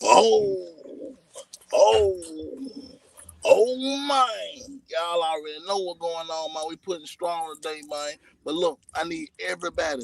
Oh, oh, oh man. Y'all already know what's going on, man. We putting strong today, man. But look, I need everybody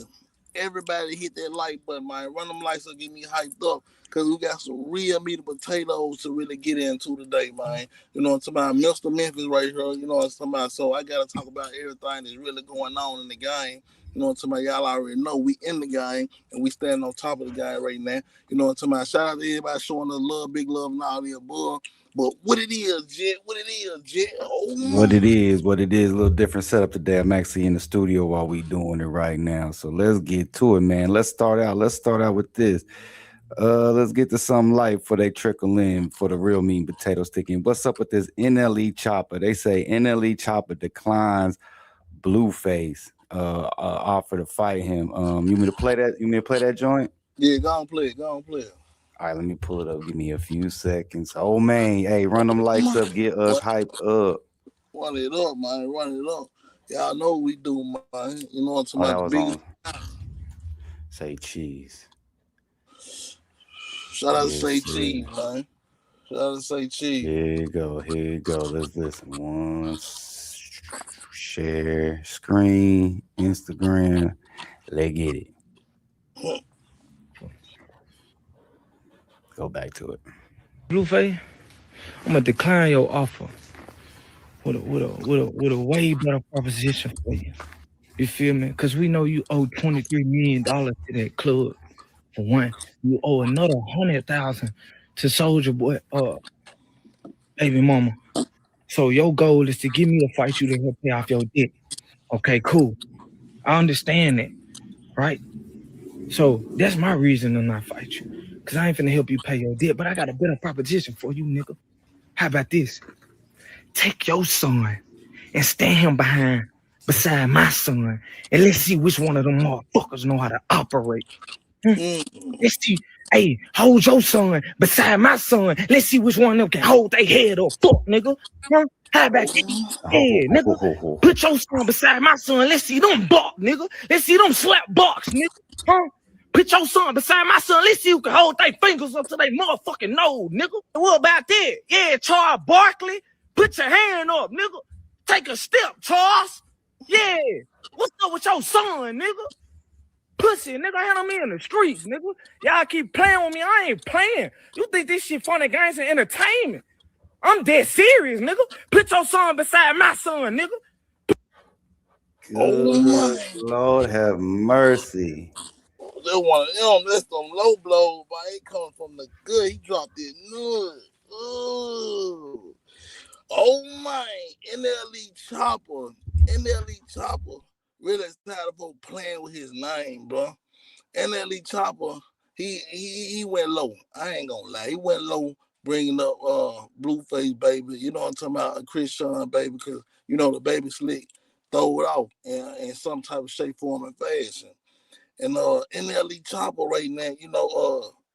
hit that like button, man. Run them likes to get me hyped up. Cause we got some real meat and potatoes to really get into today, man. You know what I'm talking about? Mr. Memphis right here. You know what I'm talking about? So I gotta talk about everything that's really going on in the game. You know what I'm talking about? Y'all already know we in the game and we standing on top of the game right now. You know what I'm talking about? Shout out to everybody showing us love, big love, and all the above. But what it is, Jet? What it is, Jet? Oh What my! it is, what it is, a little different setup today. I'm actually in the studio while we doing it right now. So let's get to it, man. Let's start out. Let's start out with this. Let's get to some light before they trickle in for the real meat and potato sticking. What's up with this NLE Chopper? They say NLE Chopper declines Blueface offer to fight him. You mean to play that? You mean to play that joint? Yeah, go on play it. Go on play it. All right, let me pull it up. Give me a few seconds. Oh man, hey, run them Oh lights my! up. Get us What? hyped up. Run it up, man. Run it up. Y'all know what we do, man. You know what I'm talking Oh, about? The that was biggest. on. Say cheese. Shout out to Yes, Say sir. Cheese, man. Shout out to Say Cheese. Here you go. Here you go. Let's listen. Share screen, Instagram. Let's get it. Go back to it. Blueface, I'm gonna decline your offer with a way better proposition for you. You feel me? Cause we know you owe $23 million to that club for one. You owe another 100,000 to Soldier Boy, baby mama. So your goal is to give me a fight you to help pay off your debt. Okay, cool. I understand that, right? So that's my reason to not fight you. Cause I ain't finna help you pay your debt, but I got a better proposition for you, nigga. How about this? Take your son and stand him beside my son, and let's see which one of them motherfuckers know how to operate. Hmm? Mm. Let's see. Hey, hold your son beside my son. Let's see which one of them can hold their head up. Fuck, nigga. Huh? How about that? Ho, ho, Yeah, ho, ho, nigga. ho, ho. Put your son beside my son. Let's see them bark, nigga. Let's see them slap barks, nigga. Huh? Put your son beside my son. Let's see who can hold their fingers up to their motherfucking nose, nigga. What about that? Yeah, Charles Barkley. Put your hand up, nigga. Take a step, Charles. Yeah. What's up with your son, nigga? Pussy, nigga, handle me in the streets, nigga. Y'all keep playing with me. I ain't playing. You think this shit funny games and entertainment? I'm dead serious, nigga. Put your son beside my son, nigga. Oh Good my! Lord have mercy. They want to, that's them low blows, but he coming from the good. He dropped it nut. Ooh. Oh my! NLE Chopper, NLE Chopper. Really tired of playing with his name, bro. NLE Chopper, he went low. I ain't gonna lie, he went low, bringing up Blueface baby. You know what I'm talking about, Chris Sean baby, because you know the baby slick throw it off in some type of shape, form, and fashion. And NLE Chopper right now,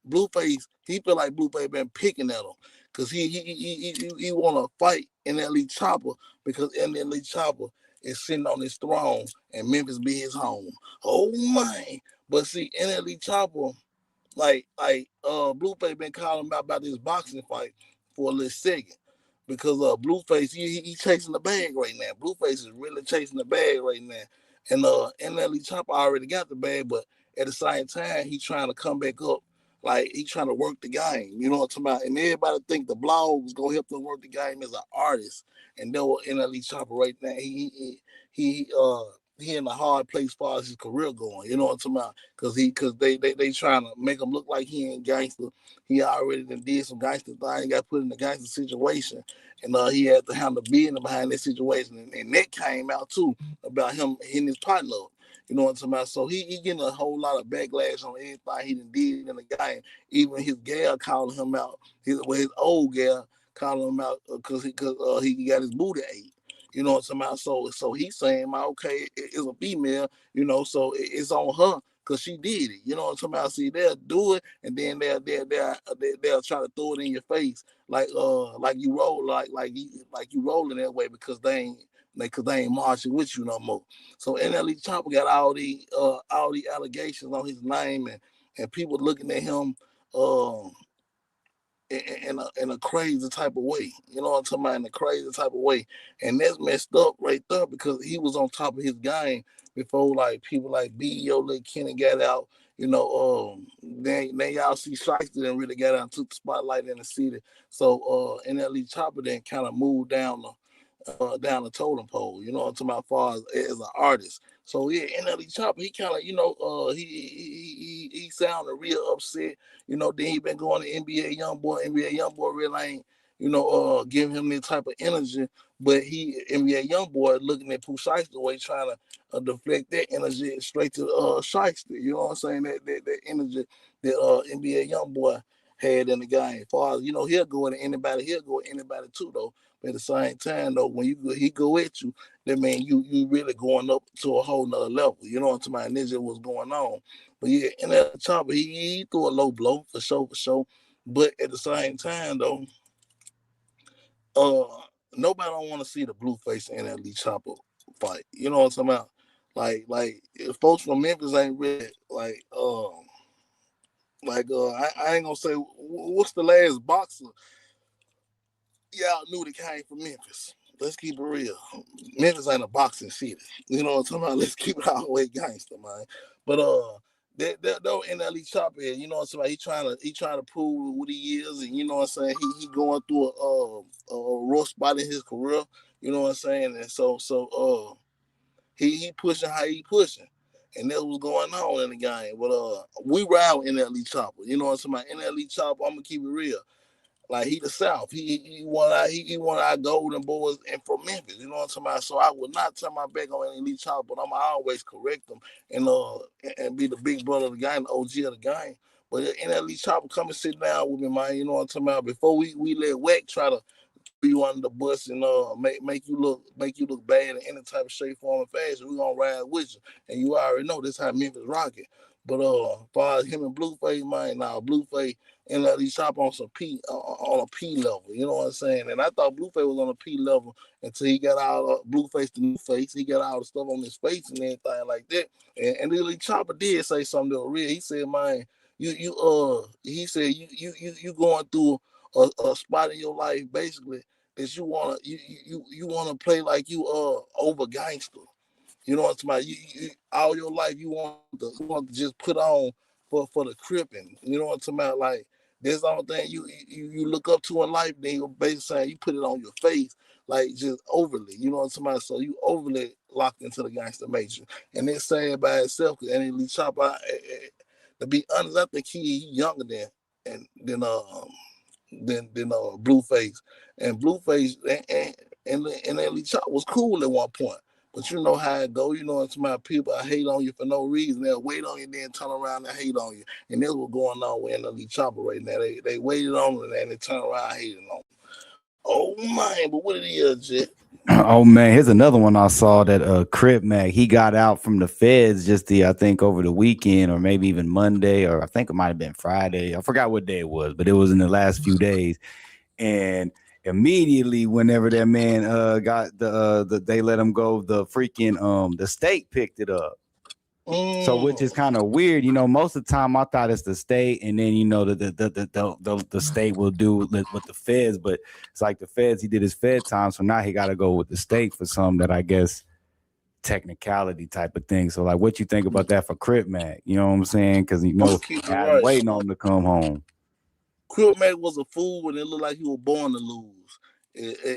Blueface, he feel like Blueface been picking at him. Cause he wanna fight NLE Chopper because NLE Chopper is sitting on his throne and Memphis be his home. Oh my! But see, NLE Chopper, Blueface been calling about this boxing fight for a little second. Because Blueface, he chasing the bag right now. Blueface is really chasing the bag right now. And NLE Chopper already got the bag, but at the same time, he trying to come back up. Like he trying to work the game. You know what I'm talking about? And everybody think the blog was gonna help them work the game as an artist. And then with NLE Chopper right now, he in a hard place as far as his career going. You know what I'm talking about? Because they trying to make him look like he ain't gangster. He already did some gangster thing. He got put in a gangster situation, and he had to handle business behind that situation. And that came out too about him hitting his partner up. You know what I'm talking about? So he getting a whole lot of backlash on everything he done did in the game. Even his gal calling him out. His old gal calling him out because he got his booty ate. You know what I'm talking about? So he's saying, okay, it's a female, so it's on her because she did it. You know what I'm talking about? See, they'll do it and then they'll try to throw it in your face like you roll like you rolling that way because they ain't marching with you no more. So NLE Chopper got all the allegations on his name and people looking at him uh in a crazy type of way. You know what I'm talking about? In a crazy type of way. And that's messed up right there because he was on top of his game before like people like B.O. Little Kenny got out. Then y'all see Shiesty then really got out and took the spotlight in the city. So NLE Chopper then kind of moved down the totem pole. You know what I'm talking about? Far as an artist. So yeah, NLE Chopper, he kind of he sounded real upset. Then he been going to NBA YoungBoy. NBA YoungBoy really ain't giving him that type of energy. But NBA YoungBoy looking at Pooh Shiesty the way trying to deflect that energy straight to Shiesty. You know what I'm saying? That energy that NBA YoungBoy had in the game. As far as he'll go at anybody too though. But at the same time though, when he go at you, that mean you really going up to a whole nother level. You know what I'm talking about? And this is what's going on. But yeah, in that Chopper, he threw a low blow for sure. But at the same time though, uh nobody don't want to see the Blueface and NLE Chopper fight. You know what I'm talking about? Like folks from Memphis ain't really I ain't gonna say what's the last boxer y'all knew that came from Memphis. Let's keep it real. Memphis ain't a boxing city. You know what I'm talking about? Let's keep it all the way gangster, man. But that though NLE Chopper, you know what I'm saying? He trying to prove what he is, and you know what I'm saying. He going through a rough spot in his career. You know what I'm saying? And so he pushing how he pushing, and that's what's going on in the game. But we ride with NLE Chopper. You know what I'm saying? NLE Chopper, I'm gonna keep it real. Like he the South. He one of our golden boys and from Memphis. You know what I'm talking about? So I would not turn my back on any child, but I'm always correct them and be the big brother of the game, the OG of the game. But NLE Chopper come and sit down with me, man. You know what I'm talking about? Before we let Wack try to throw you under the bus and make you look bad in any type of shape, form, or fashion, we gonna ride with you. And you already know this how Memphis rock it. But as far as him and Blueface, man, now Blueface and let these shop on some P on a P level. You know what I'm saying? And I thought Blueface was on a P level until he got all Blueface the new face. He got all the stuff on his face and everything like that. And really Chopper did say something that was real. He said, man, he said you going through a spot in your life basically that you wanna play like you over gangster. You know what I'm talking about? You all your life you want to just put on for the cripping. You know what I'm talking about? Like that's the only thing you look up to in life. Then you're basically saying you put it on your face like just overly. You know what I'm talking about? So you overly locked into the gangster matrix, and it's saying by itself. And then Lee Chopper, to be honest, I think he younger than Blueface, and Blueface and then Lee Chopper was cool at one point. But you know how it go. You know, it's my people. I hate on you for no reason. They'll wait on you, then turn around and hate on you. And that's what's going on with NLE Chopper right now. They waited on him and they turn around hating on him. Oh man, but what it is, Jet? Oh man, here's another one I saw that Crip Mac, he got out from the feds just I think over the weekend or maybe even Monday, or I think it might have been Friday. I forgot what day it was, but it was in the last few days. And immediately whenever that man got they let him go, the freaking the state picked it up. So which is kind of weird, most of the time I thought it's the state, and then the state will do with the feds, but it's like the feds, he did his fed time, so now he got to go with the state for some that I guess technicality type of thing. So like, what you think about that for Crip Mac? You know what I'm saying? Because I'm waiting on him to come home. Crip Mac was a fool, and it looked like he was born to lose.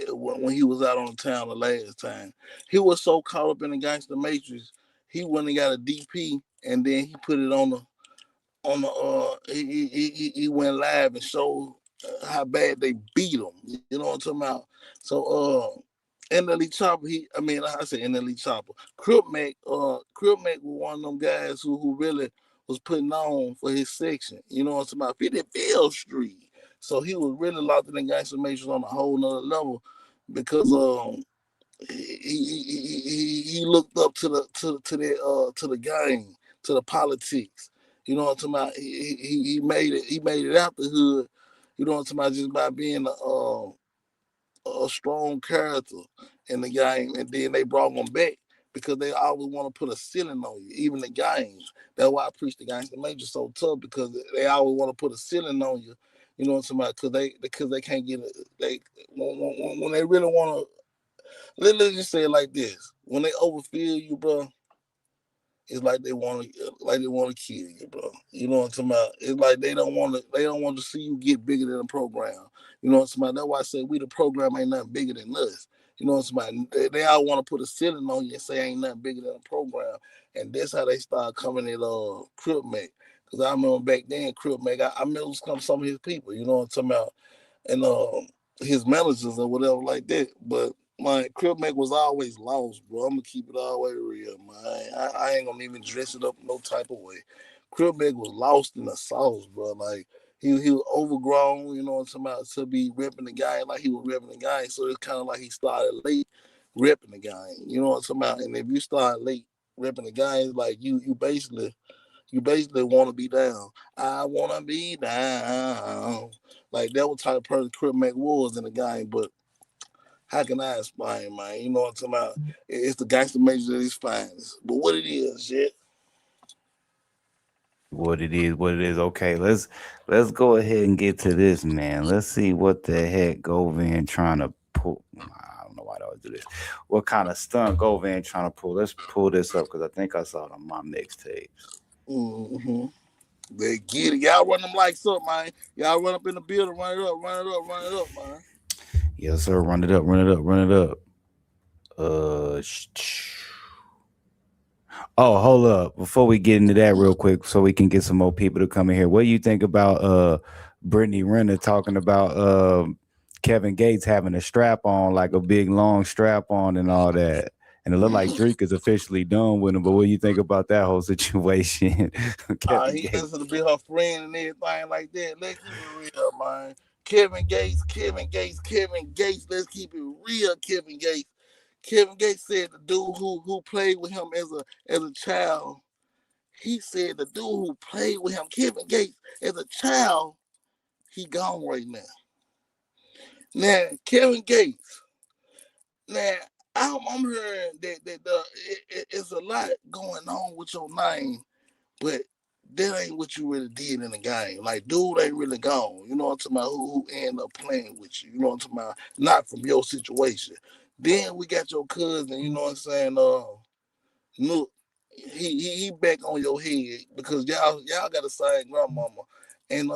When he was out on the town the last time, he was so caught up in the gangster matrix, he went and got a DP, and then he put it he went live and showed how bad they beat him. You know what I'm talking about? So NLE Chopper, I said NLE Chopper. Crip Mac was one of them guys who really was putting on for his section. You know what I'm talking about? 55th Street. So he was really locked in the gangster matrix on a whole nother level because he looked up to the game, to the politics. You know what I'm talking about? He made it out the hood. You know what I'm talking about? Just by being a strong character in the game, and then they brought him back because they always want to put a ceiling on you, even the games. That's why I preach the gangster major so tough, because they always want to put a ceiling on you. You know what I'm saying? Because they can't get it. They when they really want to. Let's just say it like this: when they overfeel you, bro, it's like they want to kill you, bro. You know what I'm talking about? It's like they don't want to see you get bigger than the program. You know what I'm talking about? That's why I say we the program ain't nothing bigger than us. You know what I'm saying? They all want to put a ceiling on you and say ain't nothing bigger than the program. And that's how they start coming at Crip Mac. Cause I remember back then Crip Mac, I met some of his people, you know what I'm talking about? And his managers or whatever like that. But my Crip Mac was always lost, bro. I'm gonna keep it all the way real, man. I ain't gonna even dress it up no type of way. Crip Mac was lost in the sauce, bro. Like he was overgrown, you know what I'm talking about, to be repping the guy like he was repping the guy. So it's kind of like he started late repping the guy. You know what I'm talking about? And if you start late repping the guy, it's like you basically want to be down. I want to be down. Like that was the type of person Crip Mac was in the game. But how can I explain, man? You know what I'm talking about? It's the gangster major at its finest. But what it is, shit. What it is, what it is. Okay, let's go ahead and get to this, man. Let's see what the heck Govan trying to pull. I don't know why I always do this. What kind of stunt Govan trying to pull? Let's pull this up because I think I saw it on my mixtapes. Mm-hmm. They get it. Y'all run them lights up, man. Y'all run up in the building, run it up, run it up, run it up, man. Yes, sir. Run it up, run it up, run it up. Oh, hold up. Before we get into that real quick, so we can get some more people to come in here. What do you think about Brittany Renner talking about Kevin Gates having a strap on, like a big long strap on and all that? And it looked like Drake is officially done with him. But what do you think about that whole situation? Kevin He Gates. listen to be her friend and everything like that. Let's keep it real, man. Kevin Gates, Kevin Gates, Kevin Gates. Let's keep it real, Kevin Gates. Kevin Gates said the dude who played with him as a child. He said the dude who played with him, Kevin Gates, as a child, he gone right now. Now, Kevin Gates. Now, I'm hearing that it's a lot going on with your name, but that ain't what you really did in the game. Like, dude ain't really gone. You know what I'm talking about? Who ended up playing with you? You know what I'm talking about? Not from your situation. Then we got your cousin. You know what I'm saying? Look, he back on your head because y'all got the same grandmama, and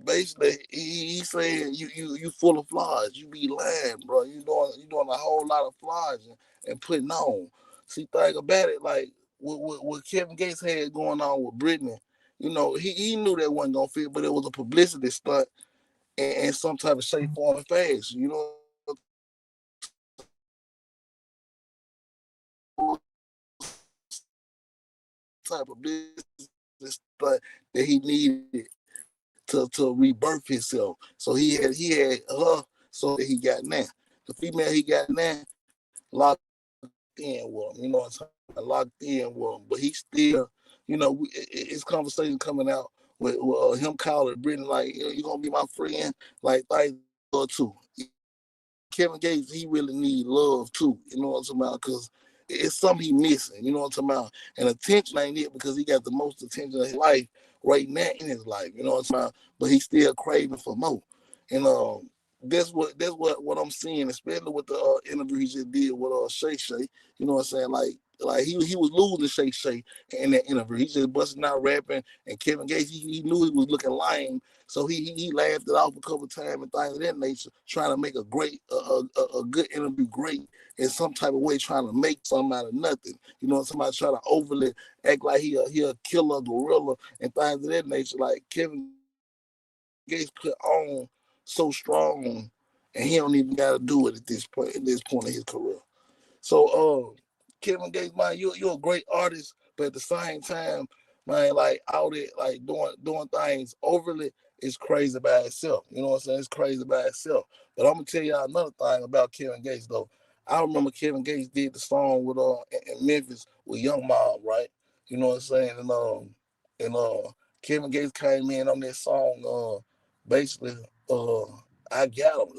basically he saying you full of flies. You be lying, bro. You doing a whole lot of flies and putting on. See, think about it, like what Kevin Gates had going on with Brittany. You know, he knew that wasn't gonna fit, but it was a publicity stunt and some type of shape, form, and fashion. You know, type of business stunt that he needed to rebirth himself. So he had her so that he got now. The female he got now locked in with him. You know what I'm saying? Locked in with him. But he still, his conversation coming out with him calling Brittany like, you gonna be my friend, like too. Kevin Gates, he really need love too. You know what I'm talking about? Because it's something he missing. You know what I'm talking about? And attention ain't it because he got the most attention of his life right now in his life. You know what I'm talking about? But he's still craving for more. And that's what I'm seeing, especially with the interview he just did with Shay Shay. You know what I'm saying? Like he was losing Shay Shay in that interview. He just busting out rapping, and Kevin Gates he knew he was looking lame, so he laughed it off a couple of times and things of that nature, trying to make a great a good interview great in some type of way, trying to make something out of nothing. You know, somebody trying to overly act like he a killer gorilla and things of that nature. Like Kevin Gates put on so strong, and he don't even got to do it at this point in his career. So, Kevin Gates, man, you're a great artist, but at the same time, man, like out there, like doing things overly is crazy by itself. You know what I'm saying? It's crazy by itself. But I'm gonna tell y'all another thing about Kevin Gates though. I remember Kevin Gates did the song with in Memphis with Young Mob, right? You know what I'm saying? And Kevin Gates came in on that song, basically, uh, I got him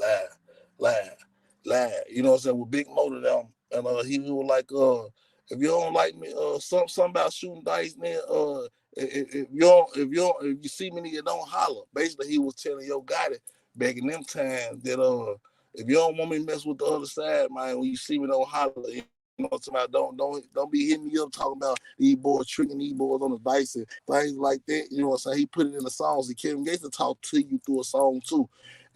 live, live. You know what I'm saying? With Big Motor down. And he was like, if you don't like me, something about shooting dice, man, if you see me, you don't holler. Basically, he was telling Yo Gotti back in them times that if you don't want me to mess with the other side, man, when you see me, don't holler. You know what I'm talking about? Don't be hitting me up talking about these boys tricking these boys on the dice and things like that. You know what I'm saying? He put it in the songs. He Kevin Gates to talk to you through a song too,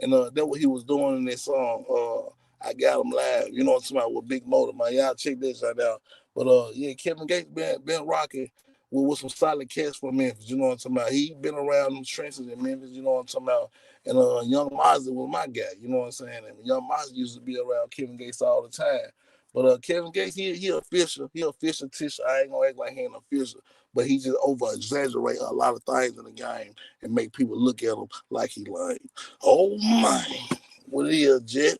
and that's what he was doing in this song. I got him live. You know what I'm talking about with Big Motor, man. Y'all check this right out. But yeah, Kevin Gates been rocking with some solid cats from Memphis. You know what I'm talking about? He been around them trenches in Memphis. You know what I'm talking about? And Young Mazda was my guy. You know what I'm saying? And Young Mazda used to be around Kevin Gates all the time. But Kevin Gates, he official. He official Tisha. I ain't gonna act like he ain't official, but he just over exaggerate a lot of things in the game and make people look at him like he lying. Oh my, what it is, Jet?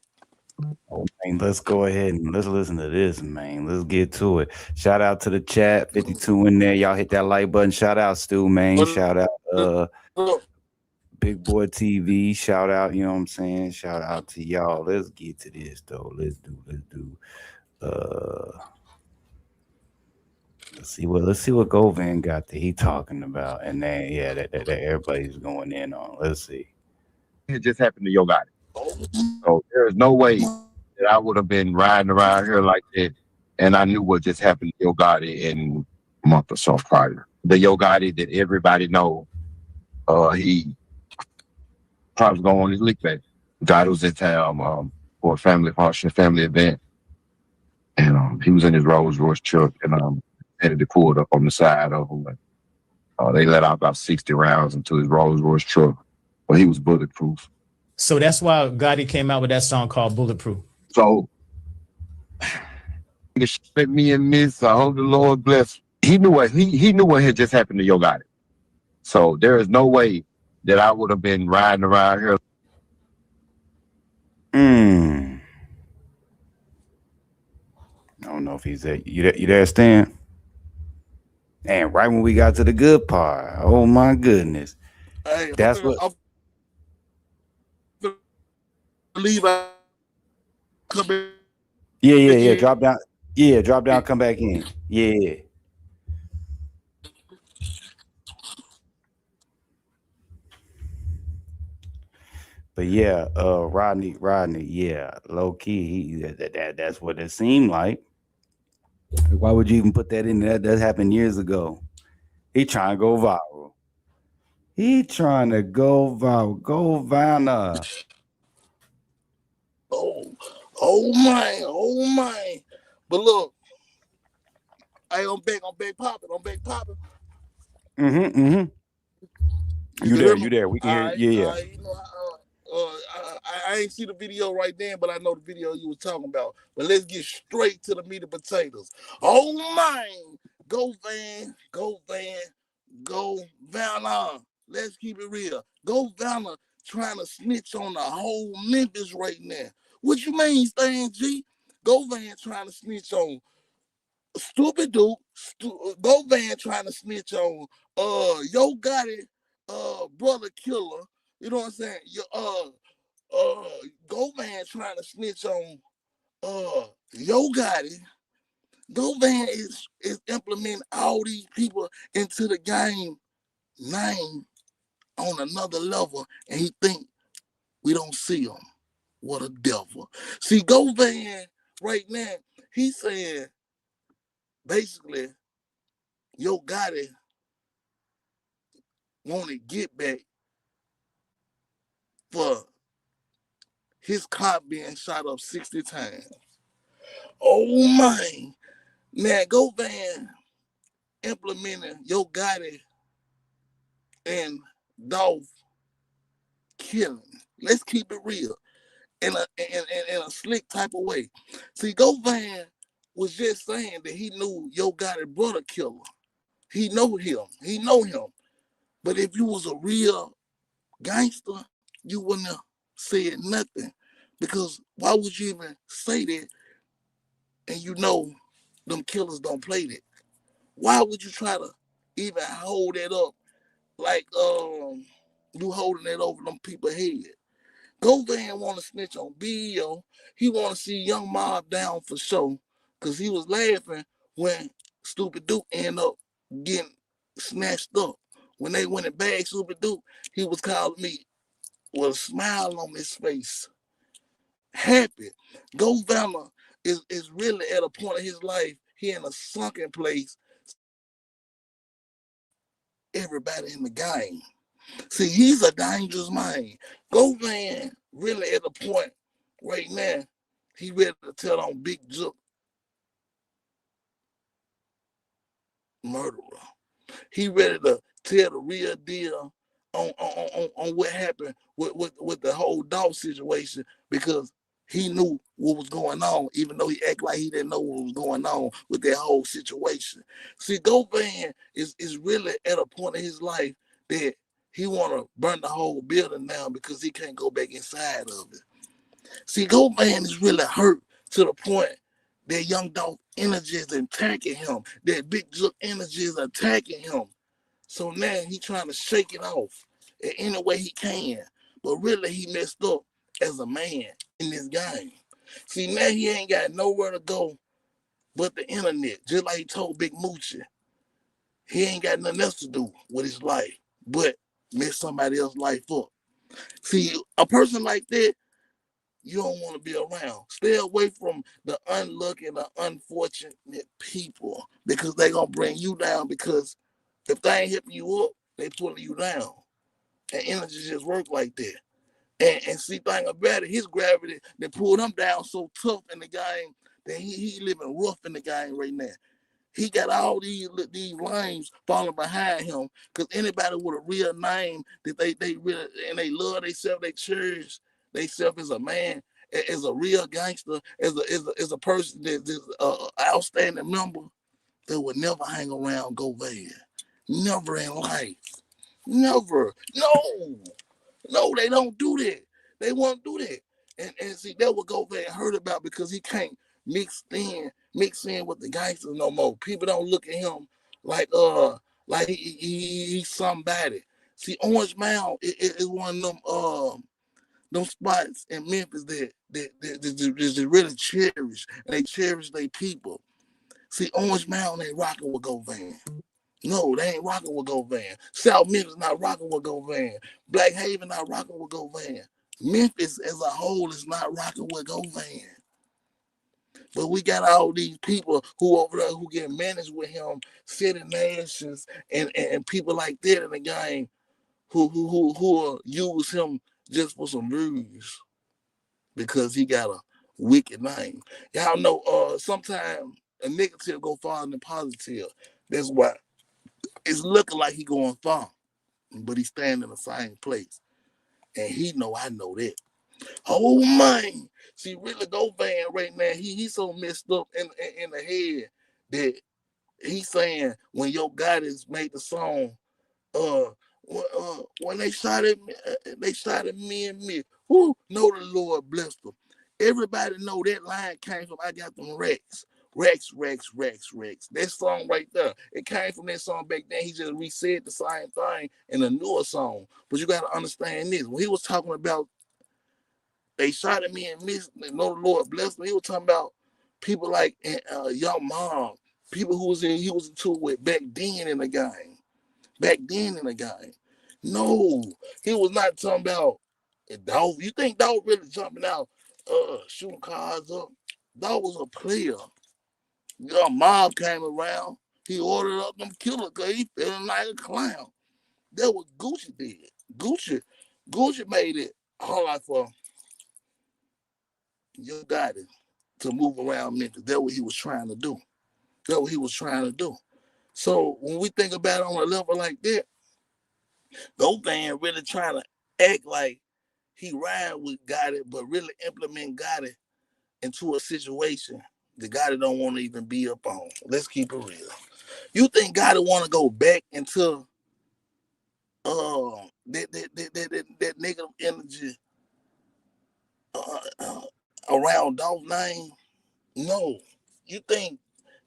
Oh, man, let's go ahead and let's listen to this, man. Let's get to it. Shout out to the chat, 52 in there. Y'all hit that like button. Shout out Stu, man. Shout out Big Boy TV. Shout out, you know what I'm saying? Shout out to y'all. Let's get to this though. Let's do. Let's see what Govan got that he talking about. And then that everybody's going in on. Let's see. It just happened to Yo Gotti. So there is no way that I would have been riding around here like that. And I knew what just happened to Yo Gotti in a month or so prior. The Yo Gotti that everybody know, he probably going on his lick back. Gotti was in town for a family function, family event. And he was in his Rolls Royce truck and had it pulled up on the side of him. They let out about 60 rounds into his Rolls Royce truck. But he was bulletproof. So that's why Gotti came out with that song called Bulletproof. So let me and Miss, I hope the Lord bless. He knew what had just happened to Yo Gotti. So there is no way that I would have been riding around here. I don't know if he's there. You there, Stan? And right when we got to the good part, oh my goodness. Hey, that's what. Yeah. Drop down. Yeah, drop down. Come back in. Yeah. But yeah, Rodney. Yeah, low key. That's what it seemed like. Why would you even put that in there? That happened years ago. He trying to go viral. Go viral. Oh my. But look, hey, I'm back popping. You there. We can hear you. Yeah. You know, I ain't see the video right then, but I know the video you was talking about. But let's get straight to the meat and potatoes. Oh my. Go Van. Let's keep it real. Go Vanna trying to snitch on the whole Memphis right now. What you mean, Stan G? Go Van trying to snitch on Stupid Duke. Go Van trying to snitch on Yo Gotti brother killer. You know what I'm saying? Go Van trying to snitch on Yo Gotti. Go Van is implementing all these people into the game name on another level, and he think we don't see him. What a devil. See, Govan right now, he's saying basically, Yo Gotti want to get back for his car being shot up 60 times. Oh my. Now, Govan implementing Yo Gotti and Dolph killing. Let's keep it real. In a slick type of way. See, Govan was just saying that he knew Yo Gotti brother killer. He know him. But if you was a real gangster, you wouldn't have said nothing. Because why would you even say that and you know them killers don't play that? Why would you try to even hold that up like you holding that over them people's head? Govan want to snitch on BEO. He want to see Young Mob down for sure. Because he was laughing when Stupid Duke ended up getting snatched up. When they went and bagged Super Duke, he was calling me with a smile on his face. Happy. Govan is really at a point in his life, he in a sunken place. Everybody in the game. See, he's a dangerous man. Govan really at a point right now, he ready to tell on Big Jook murderer. He ready to tell the real deal on what happened with the whole dog situation, because he knew what was going on, even though he act like he didn't know what was going on with that whole situation. See, Govan is really at a point in his life that he want to burn the whole building down because he can't go back inside of it. See, Govan is really hurt to the point that Young Dog energy is attacking him, that Big Jook energy is attacking him. So now he trying to shake it off in any way he can. But really, he messed up as a man in this game. See, now he ain't got nowhere to go but the internet. Just like he told Big Moochie. He ain't got nothing else to do with his life but mess somebody else's life up. See, a person like that, you don't want to be around. Stay away from the unlucky and the unfortunate people, because they going to bring you down, because if they ain't hipping you up, they pulling you down. And energy just work like that. And see, thing about it, his gravity, they pulled him down so tough in the game that he living rough in the game right now. He got all these lames falling behind him, because anybody with a real name that they really, and they love themselves, they cherish themselves as a man, as a real gangster, as a person that's outstanding member, they would never hang around Govan. Never in life. Never. No, they don't do that. They won't do that. And see, that what Govan heard about, because he can't mix in with the gangsters no more. People don't look at him like he's somebody. See, Orange Mound is one of them spots in Memphis that really cherish, and they cherish their people. See, Orange Mound ain't rocking with Govan. No, they ain't rocking with Govan. South Memphis not rocking with Govan. Black Haven not rocking with Govan. Memphis as a whole is not rocking with Govan. But we got all these people who over there who get managed with him, City Nations and people like that in the game who use him just for some views because he got a wicked name. Y'all know sometimes a negative go farther than positive. That's why it's looking like he going far, but he's staying in the same place. And he know I know that. Oh man. See, really Govan right now, he's so messed up in the head that he's saying when Yo Gotti's made the song, when they shot at me and me. Who know the Lord blessed them. Everybody know that line came from I Got Them Rex. Rex. That song right there. It came from that song back then. He just resaid the same thing in a newer song. But you got to understand this. When he was talking about they shot at me and missed, know the Lord blessed them, he was talking about people like Young Mom, people he was into with back then in the game. No, he was not talking about Dog. You think Dog really jumping out, shooting cars up? Dog was a player. Your mom came around. He ordered up them killers because he feeling like a clown. That what Gucci did. Gucci made it hard for Yo Gotti to move around Memphis. That's what he was trying to do. So when we think about it on a level like that, Govan really trying to act like he ride with Gotti, but really implement Gotti into a situation the Gotti don't want to even be up on. Let's keep it real. You think Gotti want to go back into that negative energy around Dolph name? No. You think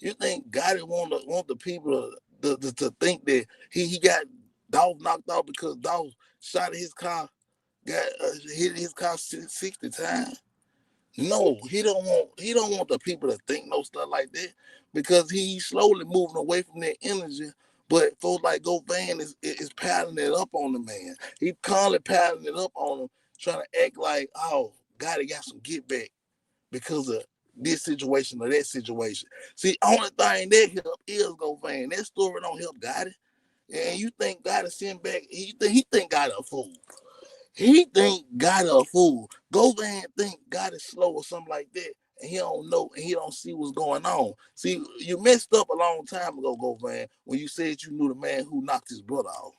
Gotti want the people to think that he got Dolph knocked out because Dolph shot his car, got hit his car 60 times? No, he don't want the people to think no stuff like that, because he's slowly moving away from that energy. But folks like Govan is piling it up on the man. He calmly piling it up on him, trying to act like, oh, Gotti got some get back because of this situation or that situation. See, only thing that help is Govan. That story don't help Gotti. And you think Gotti send back, he think Gotti a fool. He think Gotti a fool. Govan think Gotti slow or something like that. And he don't know and he don't see what's going on. See, you messed up a long time ago, Govan, when you said you knew the man who knocked his brother off.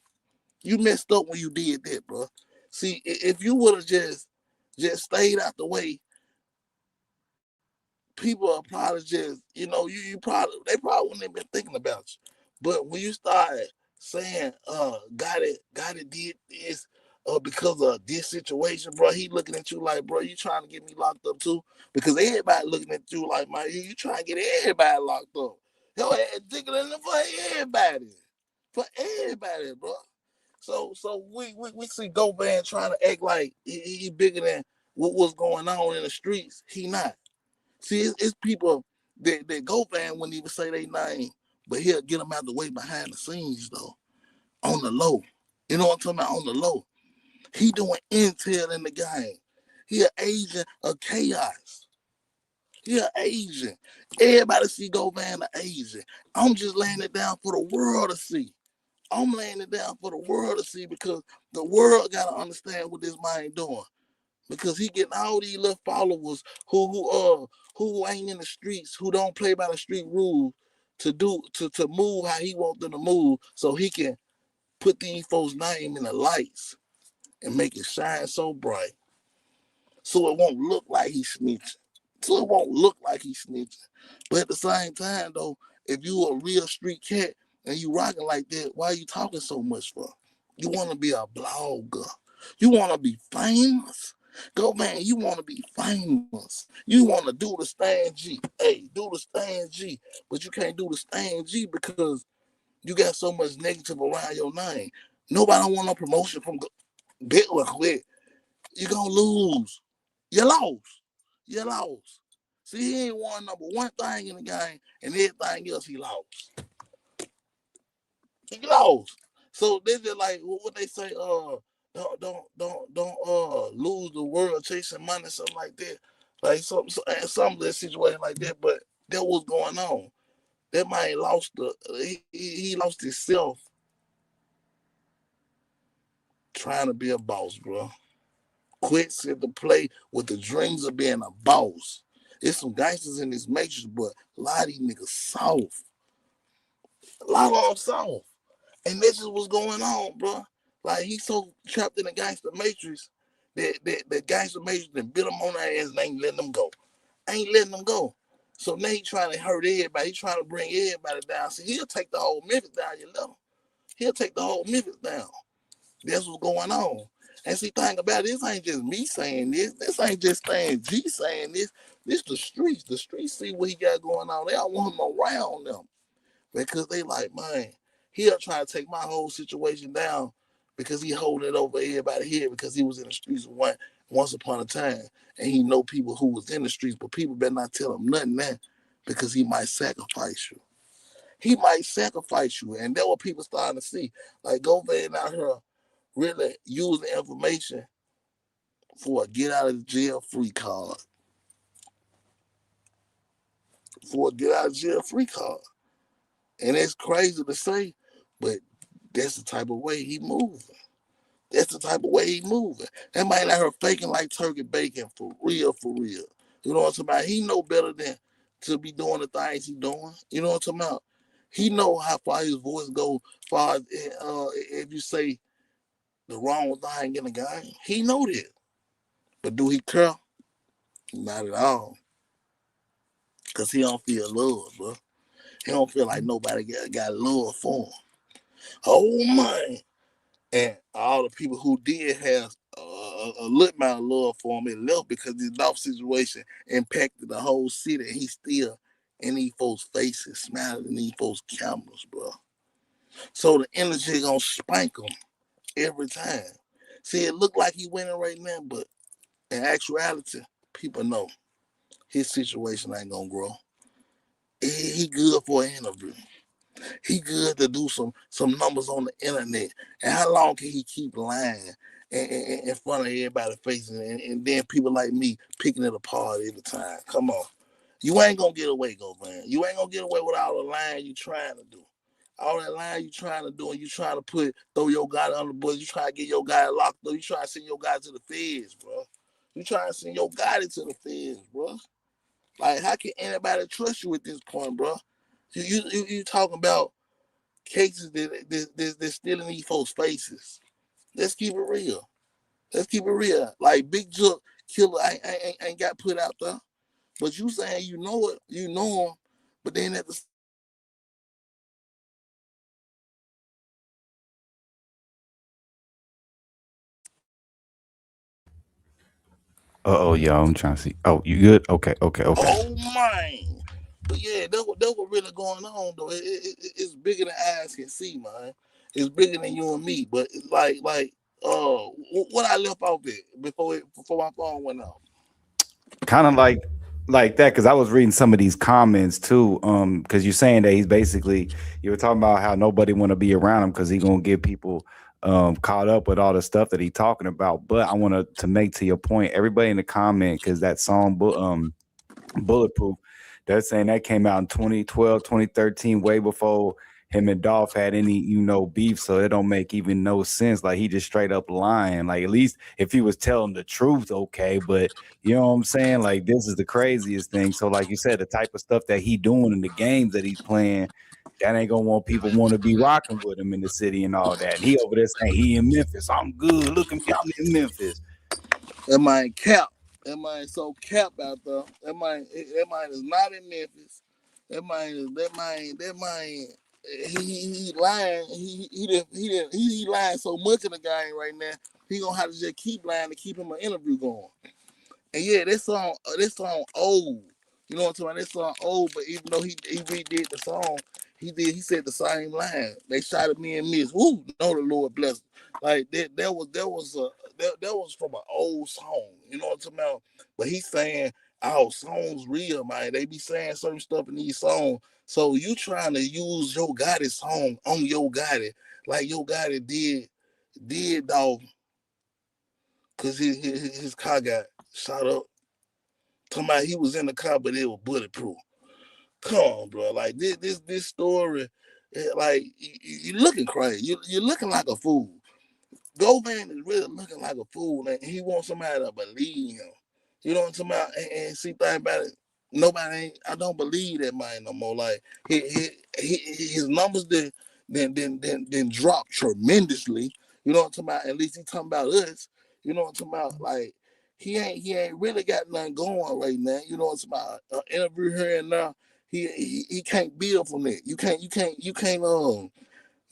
You messed up when you did that, bro. See, if you would have just stayed out the way, people are probably just, you probably, they probably wouldn't have been thinking about you. But when you started saying, Gotti did this because of this situation, bro, he looking at you like, bro, you trying to get me locked up too? Because everybody looking at you like, man, you trying to get everybody locked up. Your ass jiggling for everybody. For everybody, bro. So we see Govan trying to act like he bigger than what's going on in the streets. He not. See, it's people that Govan wouldn't even say their name, but he'll get them out the way behind the scenes, though, on the low. You know what I'm talking about? On the low. He doing intel in the game. He an agent of chaos. He an agent. Everybody see Govan an agent. I'm just laying it down for the world to see. I'm laying it down for the world to see because the world got to understand what this man doing. Because he getting all these little followers who ain't in the streets, who don't play by the street rules to move how he want them to move so he can put these folks' name in the lights and make it shine so bright. So it won't look like he's snitching. But at the same time, though, if you a real street cat and you rocking like that, why are you talking so much for? You want to be a blogger. You want to be famous. Go, man, you want to be famous. You want to do the Stan G. Hey, do the Stan G. But you can't do the Stan G because you got so much negative around your name. Nobody want no promotion from Bitcoin quick. You're going to lose. You lost. See, he ain't won number one thing in the game, and everything else he lost. He lost. So they just like what they say, don't lose the world chasing money, something like that. Like some of that situation like that, but that was going on. That man lost he lost himself trying to be a boss, bro. Quit set to play with the dreams of being a boss. There's some gangsters in this matrix, but a lot of these niggas soft. A lot of them soft. And this is what's going on, bro. Like, he's so trapped in the gangster matrix that the gangster matrix that bit him on their ass and ain't letting them go. So now he trying to hurt everybody. He trying to bring everybody down. See, he'll take the whole Memphis down, you know. He'll take the whole Memphis down. That's what's going on. And see, think about it, this ain't just me saying this. This ain't just Stan G saying this. This the streets. The streets see what he got going on. They don't want him around them. Because they like, man, he'll try to take my whole situation down because he holding it over everybody here because he was in the streets once upon a time. And he know people who was in the streets, but people better not tell him nothing now because he might sacrifice you. He might sacrifice you. And that's what people starting to see. Like, Govan out here really using the information for a get out of jail free card. And it's crazy to say, but that's the type of way he moving. That man out here faking like turkey bacon for real. You know what I'm talking about? He know better than to be doing the things he doing. You know what I'm talking about? He know how far his voice go far as, if you say the wrong thing in the game. He know that. But do he care? Not at all. Because he don't feel love, bro. He don't feel like nobody got love for him. Oh, man. And all the people who did have a little amount of love for him, it left because this Dolph situation impacted the whole city. And he's still in these folks' faces, smiling in these folks' cameras, bro. So the energy gonna spank him every time. See, it look like he winning right now, but in actuality, people know his situation ain't gonna grow. He good for an interview. He good to do some numbers on the internet. And how long can he keep lying in front of everybody's faces and then people like me picking it apart every time? Come on. You ain't gonna get away, Govan. You ain't gonna get away with all the lying you trying to do. All that lying you trying to do, and you trying to throw your guy under the bus. You trying to get your guy locked up. You trying to send your guy to the feds, bro. You trying to send your guy to the feds, bro. Like, how can anybody trust you at this point, bro? You talking about cases that still in these folks' faces. Let's keep it real. Let's keep it real. Like, Big Jook Killer ain't got put out there. But you saying you know him, but then at the Oh, y'all, I'm trying to see. Oh, you good? Okay. oh my. But yeah, that's what really going on though. It's bigger than eyes can see, man. It's bigger than you and me. But it's what I left off at before my phone went off. Kind of like that, because I was reading some of these comments too. Because you're saying that he's basically, you were talking about how nobody want to be around him because he's gonna get people caught up with all the stuff that he's talking about. But I want to make to your point, everybody in the comment, because that song Bulletproof, they're saying that came out in 2012, 2013, way before him and Dolph had any, beef. So it don't make even no sense. Like, he just straight up lying. Like, at least if he was telling the truth, okay. But you know what I'm saying? Like, this is the craziest thing. So like you said, the type of stuff that he doing in the games that he's playing, that ain't gonna want to be rocking with him in the city and all that. And he over there saying he in Memphis. I'm good. Look at me, I'm in Memphis. That mine cap. That mine so cap out there. That mine is not in Memphis. That mine. He lying. He lying so much in the game right now. He gonna have to just keep lying to keep him an interview going. And yeah, this song old. You know what I'm talking about? This song old, but even though he redid the song, he said the same line. They shot at me and missed. Woo, know the Lord bless him. Like that was from an old song. You know what I'm talking about? But he's saying our songs real, man. They be saying certain stuff in these songs. So you trying to use Yo Gotti song on Yo Gotti, like Yo Gotti did dog, cause his car got shot up. Talking about he was in the car, but it was bulletproof. Come on, bro. Like this story, like you looking crazy. You're looking like a fool. Govan is really looking like a fool, and he wants somebody to believe him. You know what I'm talking about? And see, thing about it, I don't believe that man no more. Like his numbers then dropped tremendously. You know what I'm talking about? At least he talking about us. You know what I'm talking about? Like he ain't really got nothing going right now. You know what I'm talking about? Interview here and now. He can't build from that. You can't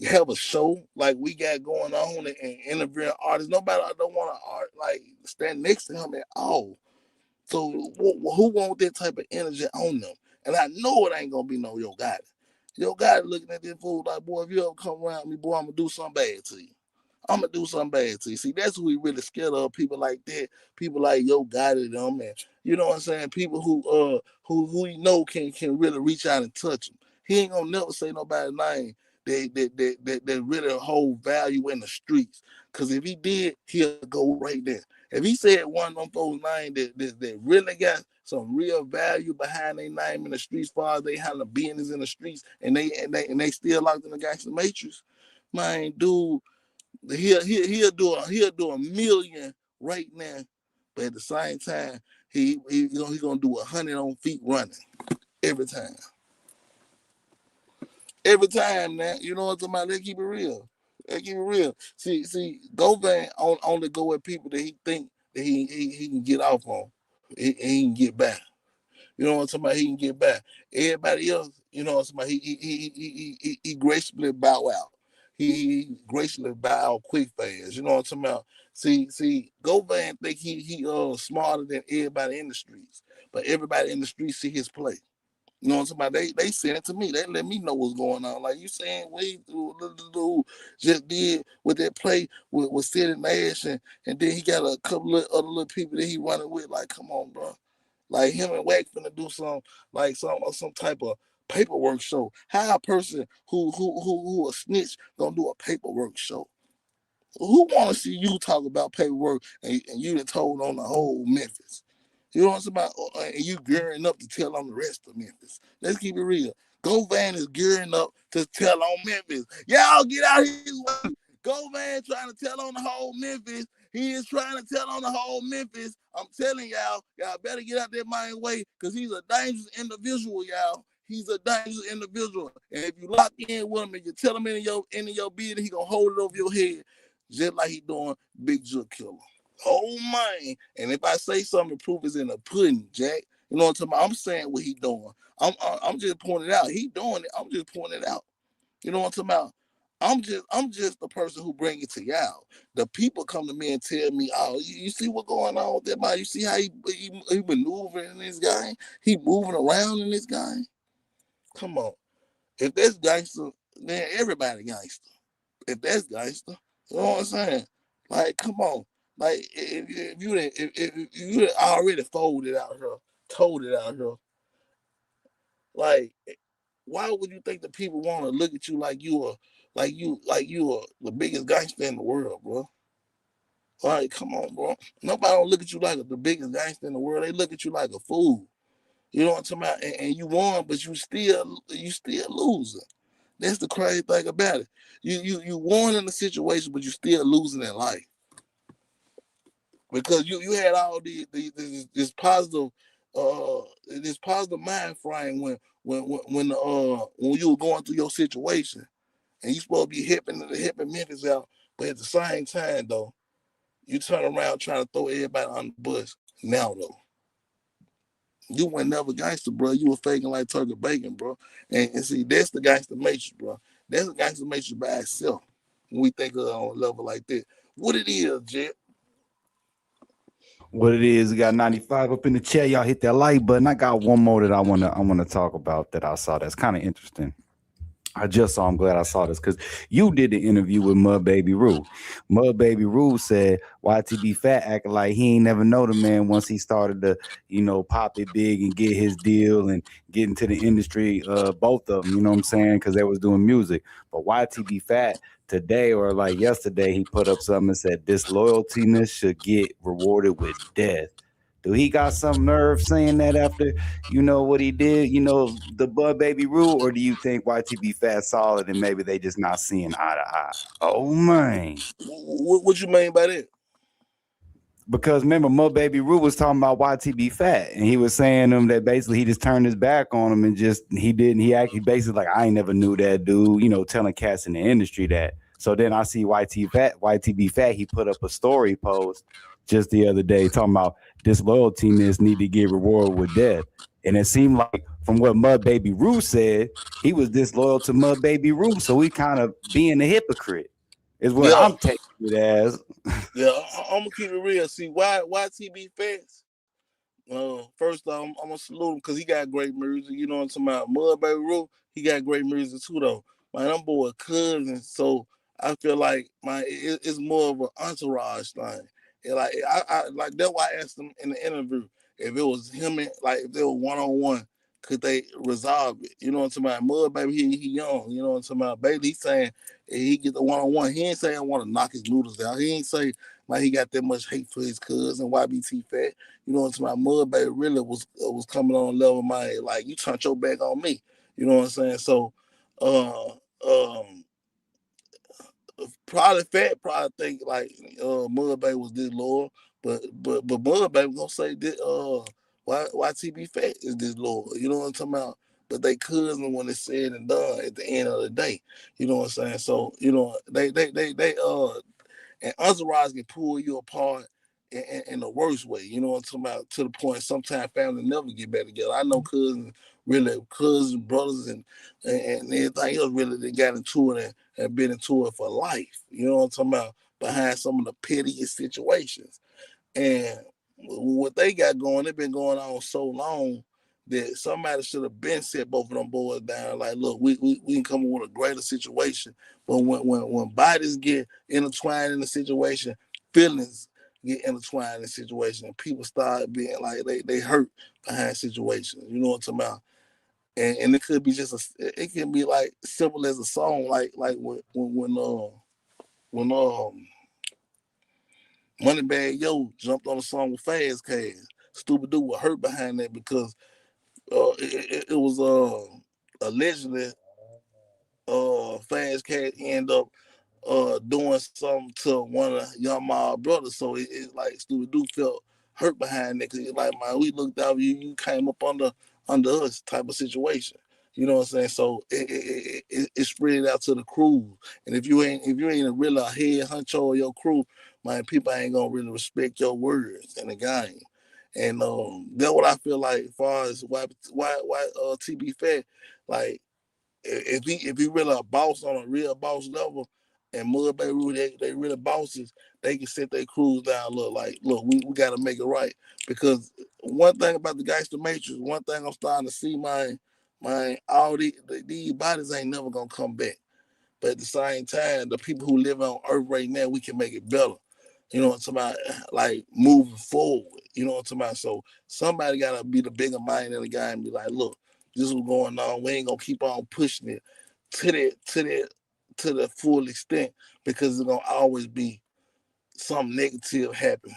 have a show like we got going on and interviewing artists. Nobody don't want to like stand next to him at all. So who want that type of energy on them? And I know it ain't gonna be no Yo Gotti. Yo Gotti looking at this fool like, boy, if you ever come around me, boy, I'm gonna do something bad to you. I'm gonna do something bad to you. See, that's who we really scared of. People like that. People like Yo Gotti, them, and you know what I'm saying. People who you know can really reach out and touch him. He ain't gonna never say nobody's name that really hold value in the streets. Cause if he did, he'll go right there. If he said one of them folks' name that really got some real value behind their name in the streets, far as they have the business in the streets, and they still locked in the gangster matrix, man, dude, he'll do a million right now, but at the same time, he gonna do 100 on feet running every time. Every time, man. You know what I'm talking about? Let's keep it real. Let's keep it real. See, Govan only go with people that he think that he can get off on. He can get back. You know what I'm talking about? He can get back. Everybody else, you know what I'm talking about? He gracefully bow out. He gracefully bow out quick fast. You know what I'm talking about? See, Govan think he smarter than everybody in the streets, but everybody in the streets see his play. You know what I'm talking about? They sent it to me. They let me know what's going on. Like you saying, we just did with that play with Sid Nash, and then he got a couple of other little people that he running with. Like, come on, bro. Like him and Wack finna do some type of paperwork show. How a person who a snitch gonna do a paperwork show? Who want to see you talk about paperwork and you done told on the whole Memphis? You know what I'm saying about? And you gearing up to tell on the rest of Memphis. Let's keep it real. Govan is gearing up to tell on Memphis. Y'all get out his way. Govan trying to tell on the whole Memphis. He is trying to tell on the whole Memphis. I'm telling y'all better get out that mind way because he's a dangerous individual, y'all. He's a dangerous individual. And if you lock in with him and you tell him in your business, he gonna hold it over your head just like he doing Big Jook Killer. Oh man! And if I say something, proof is in the pudding, Jack. You know what I'm talking about? I'm saying what he doing. I'm just pointing it out. He doing it. I'm just pointing it out. You know what I'm talking about? I'm just the person who bring it to y'all. The people come to me and tell me, "Oh, you see what's going on with that man? You see how he maneuvering in this guy? He moving around in this guy? Come on! If that's gangster, then everybody gangster. If that's gangster, you know what I'm saying? Like, come on. Like, if you already folded out here, told it out here, like, why would you think the people want to look at you like you are the biggest gangster in the world, bro? Like, come on, bro. Nobody don't look at you like the biggest gangster in the world. They look at you like a fool. You know what I'm talking about? And you won, but you still losing. That's the crazy thing about it. You won in the situation, but you still losing in life. Because you had all this positive mind frame when you were going through your situation and you supposed to be helping Memphis out, but at the same time though, you turn around trying to throw everybody on the bus. Now though, you weren't never gangster, bro. You were faking like turkey bacon, bro. And see, that's the gangster matrix, bro. That's the gangster matrix by itself. When we think of it on a level like that, what it is, Jet. What it is, we got 95 up in the chair. Y'all hit that like button. I got one more that I wanna talk about that I saw that's kind of interesting. I just saw. I'm glad I saw this because you did the interview with Mud Baby Rue. Mud Baby Rue said YTB Fat acting like he ain't never know the man once he started to, pop it big and get his deal and get into the industry. Both of them, you know what I'm saying, because they was doing music. But YTB Fat today or like yesterday, he put up something and said disloyaltiness should get rewarded with death. Do he got some nerve saying that after what he did, the Bud Baby Rule, or do you think YTB Fat solid and maybe they just not seeing eye to eye? Oh man. What you mean by that? Because remember, Mud Baby Rue was talking about YTB Fat, and he was saying that basically he just turned his back on him and he basically like, I ain't never knew that dude, telling cats in the industry that. So then I see YTB Fat, he put up a story post just the other day talking about disloyaltiness need to get rewarded with death. And it seemed like from what Mud Baby Rue said, he was disloyal to Mud Baby Rue. So he kind of being a hypocrite is what I'm taking it as. Yeah, I'm gonna keep it real. See, YTB Fats. First off, I'm gonna salute him because he got great music. You know what I'm talking about? Mud Baby Roo, he got great music too, though. Man, them boy cousins, so I feel like it's more of an entourage thing. And like that's why I asked him in the interview if it was him and like if they were 1-on-1, could they resolve it? You know what I'm talking about? Mud Baby, he young. You know what I'm talking about? Baby, he's saying he get the 1-on-1. He ain't saying I want to knock his noodles out. He ain't say like he got that much hate for his cousin YBT Fat. You know what I'm saying? Mud Baby really was coming on a level of my like you turned your back on me. You know what I'm saying? So probably Fat probably think like Mud Baby was this loyal, but Mud Baby gonna say this YTB Fat is this loyal. You know what I'm talking about? But they cousin when it's said and done at the end of the day. You know what I'm saying? So, they and entourage can pull you apart in the worst way. You know what I'm talking about? To the point sometimes family never get back together. I know cousins, brothers, and everything else really they got into it and been into it for life. You know what I'm talking about? Behind some of the pettiest situations. And what they got going, they've been going on so long that somebody should have been set both of them boys down. Like, look, we can come up with a greater situation. But when bodies get intertwined in the situation, feelings get intertwined in the situation, and people start being like they hurt behind situations. You know what I'm talking about? and it could be it can be like simple as a song, like when Moneybag Yo jumped on a song with Fast Cash. Stupid Dude was hurt behind that because it was allegedly Fast Cash ended up doing something to one of Young Ma brothers. So it's like Stupid Dude felt hurt behind it because like, man, we looked out you came up under us type of situation. You know what I'm saying? So it spread out to the crew. And if you ain't really a head honcho of your crew, man, people ain't gonna really respect your words in the game. And that's what I feel like as far as why TB Fat, like if he really a boss on a real boss level, and Mud Bay Rule, they really bosses, they can set their crews down. Look, we got to make it right. Because one thing about the Gangster Matrix, one thing I'm starting to see, all these bodies ain't never gonna come back. But at the same time, the people who live on Earth right now, we can make it better. You know what I'm talking about? Like moving forward. You know what I'm talking about? So somebody gotta be the bigger mind in the guy and be like, look, this is what's going on. We ain't gonna keep on pushing it to the full extent because it's gonna always be something negative happen.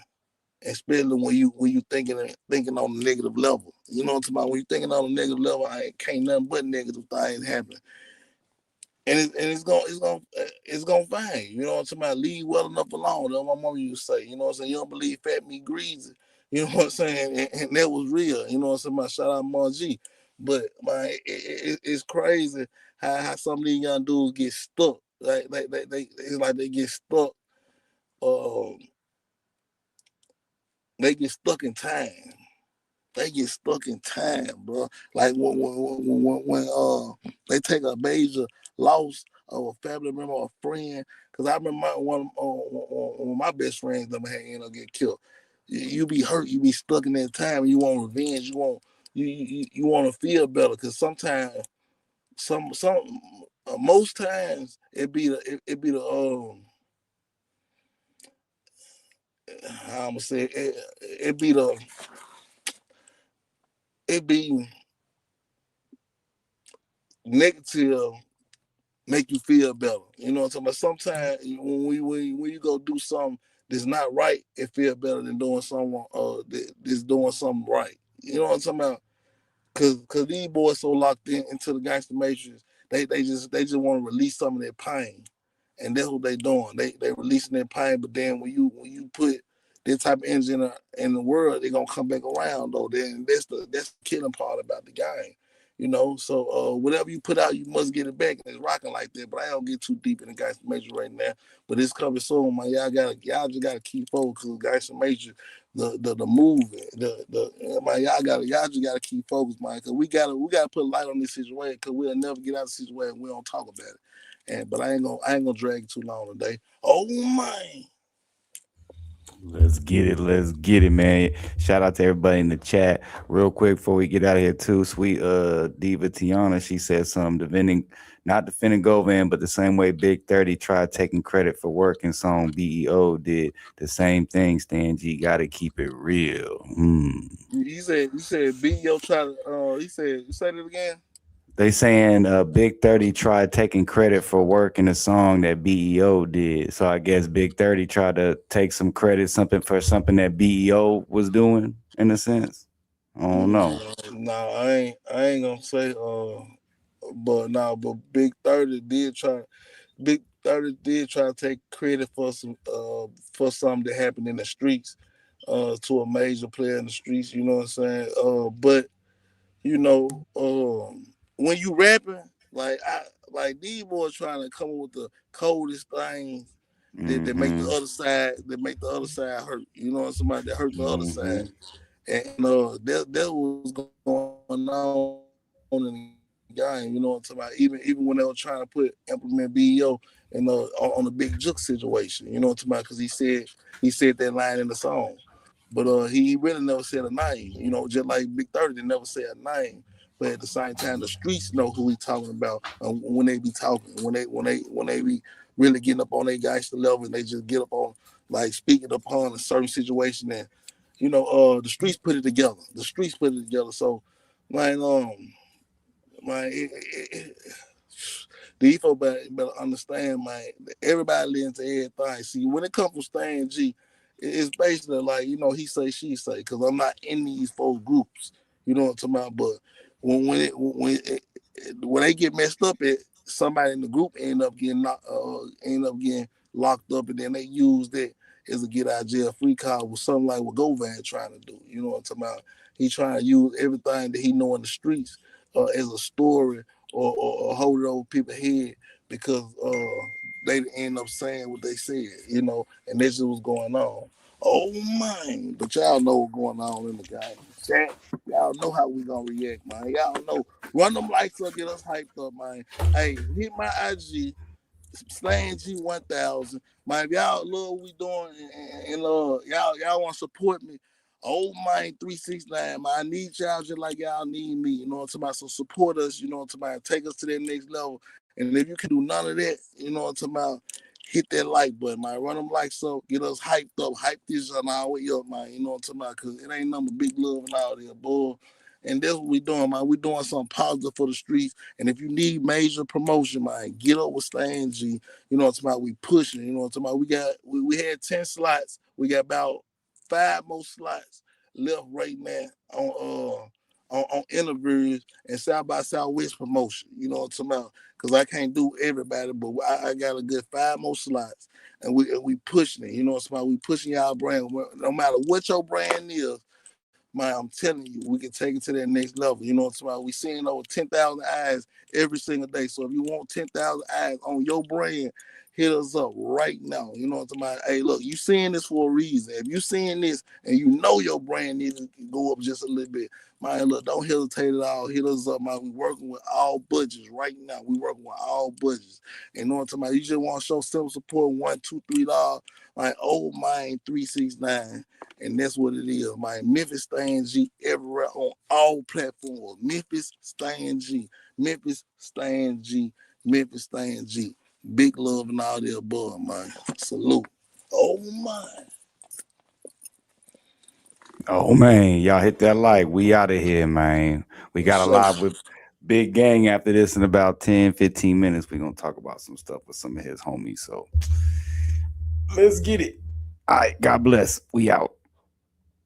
Especially when you thinking on the negative level. You know what I'm talking about? When you thinking on the negative level, I can't nothing but negative things happen. And it's gonna find. You know what I'm talking about? Leave well enough alone. That's what my mom used to say. You know what I'm saying? You don't believe fat meat greasy. You know what I'm saying? And that was real. You know what I'm saying? Shout out Mon G. But man, it's crazy how some of these young dudes get stuck. It's like they get stuck. Um, they get stuck in time. They get stuck in time, bro. Like when they take a major loss of a family member or a friend. Because I remember one of my best friends never had end up get killed. You be hurt. You be stuck in that time. You want revenge. You want to feel better. Because sometimes some most times it be the how I'm gonna say it be negative make you feel better. You know what I'm talking about? Sometimes when you go do something that's not right, it feel better than doing someone that's doing something right. You know what I'm talking about? Cause these boys so locked into the gangster matrix, they just want to release some of their pain, and that's what they doing. They releasing their pain, but then when you put that type of energy in the world, they gonna come back around though. Then that's the killing part about the game. You know, so whatever you put out, you must get it back. And it's rocking like that. But I don't get too deep in the gangster matrix right now. But it's coming soon, man. Y'all just gotta keep focused. Cause gangster matrix, the movie, man, y'all just gotta keep focused, man. Cause we gotta put light on this situation. Cause we'll never get out of the situation. We don't talk about it. But I ain't gonna drag it too long today. Oh man. Let's get it. Let's get it, man. Shout out to everybody in the chat. Real quick before we get out of here, too. Sweet Diva Tiana, she said something not defending Govan, but the same way Big 30 tried taking credit for working song BEO did the same thing. Stan G gotta keep it real. You said BEO try to you said it again? They saying Big 30 tried taking credit for working a song that BEO did. So I guess Big 30 tried to take some credit something that BEO was doing in a sense. I don't know. No, I ain't gonna say but Big 30 did try to take credit for something that happened in the streets to a major player in the streets, you know what I'm saying? But you know, when you rapping, like these boys trying to come up with the coldest things that make the Mm-hmm. other side hurt. You know what I'm saying? That hurt the other Mm-hmm. side. And that was going on in the game. You know what I'm talking about? Even when they were trying to implement BEO and on the Big Jook situation. You know what I'm talking about? Because he said that line in the song. But he really never said a name, you know, just like Big 30 they never say a name. But at the same time, the streets know who he talking about when they be talking, when they be really getting up on their gangster level, and they just get up on like speaking upon a certain situation, and the streets put it together. The streets put it together. So, man, man, these folks better understand, man. Everybody listens to everything. See, when it comes from Stan G, it's basically like, he say, she say, because I'm not in these folks groups. You know what I'm talking about? But when they get messed up, somebody in the group end up getting locked up, and then they use that as a get out of jail free card with something like what Govan trying to do. You know what I'm talking about? He trying to use everything that he know in the streets as a story or hold it over people's head because they end up saying what they said, and this is what's going on. Oh man, but y'all know what's going on in the game. Chat, y'all know how we gonna react, man. Y'all know. Run them likes up, get us hyped up, man. Hey, hit my IG, Slang G1000. Man, if y'all love what we doing and y'all want to support me, old man 369, man, I need y'all just like y'all need me. You know what I'm talking about? So support us, you know what I'm talking about? Take us to that next level. And if you can do none of that, you know what I'm talking about? Hit that like button, man. Run them likes up, get us hyped up, hype this on our way up, man. You know what I'm talking about? Because it ain't nothing but big love and all there, boy. And that's what we doing, man. We doing something positive for the streets. And if you need major promotion, man, get up with Stan G. You know what I'm talking about? We pushing. You know what I'm talking about? We had 10 slots. We got about 5 more slots left right now on interviews and South by Southwest promotion. You know what I'm talking about? Because I can't do everybody, but I got a good 5 more slots. And we pushing it. You know what I'm talking about? We pushing y'all brand. No matter what your brand is, man, I'm telling you, we can take it to that next level. You know what I'm saying? We seeing over 10,000 eyes every single day. So if you want 10,000 eyes on your brand, hit us up right now. You know what I'm saying? Hey, look, you seeing this for a reason. If you seeing this and you know your brand needs to go up just a little bit, man, look, don't hesitate at all. Hit us up, man. We working with all budgets right now. We working with all budgets. And you know what I'm talking about? You just want to show simple support, $1, $2, $3, like old mine 369. And that's what it is, man. Memphis Stan G everywhere on all platforms. Memphis Stan G. Memphis Stan G. Memphis Stan G. Big love and all the above, man. Salute. Oh, man. Oh man, y'all hit that like. We out of here, man. We got a live with Big Gang after this in about 10, 15 minutes. We're gonna talk about some stuff with some of his homies. So let's get it. All right, God bless. We out.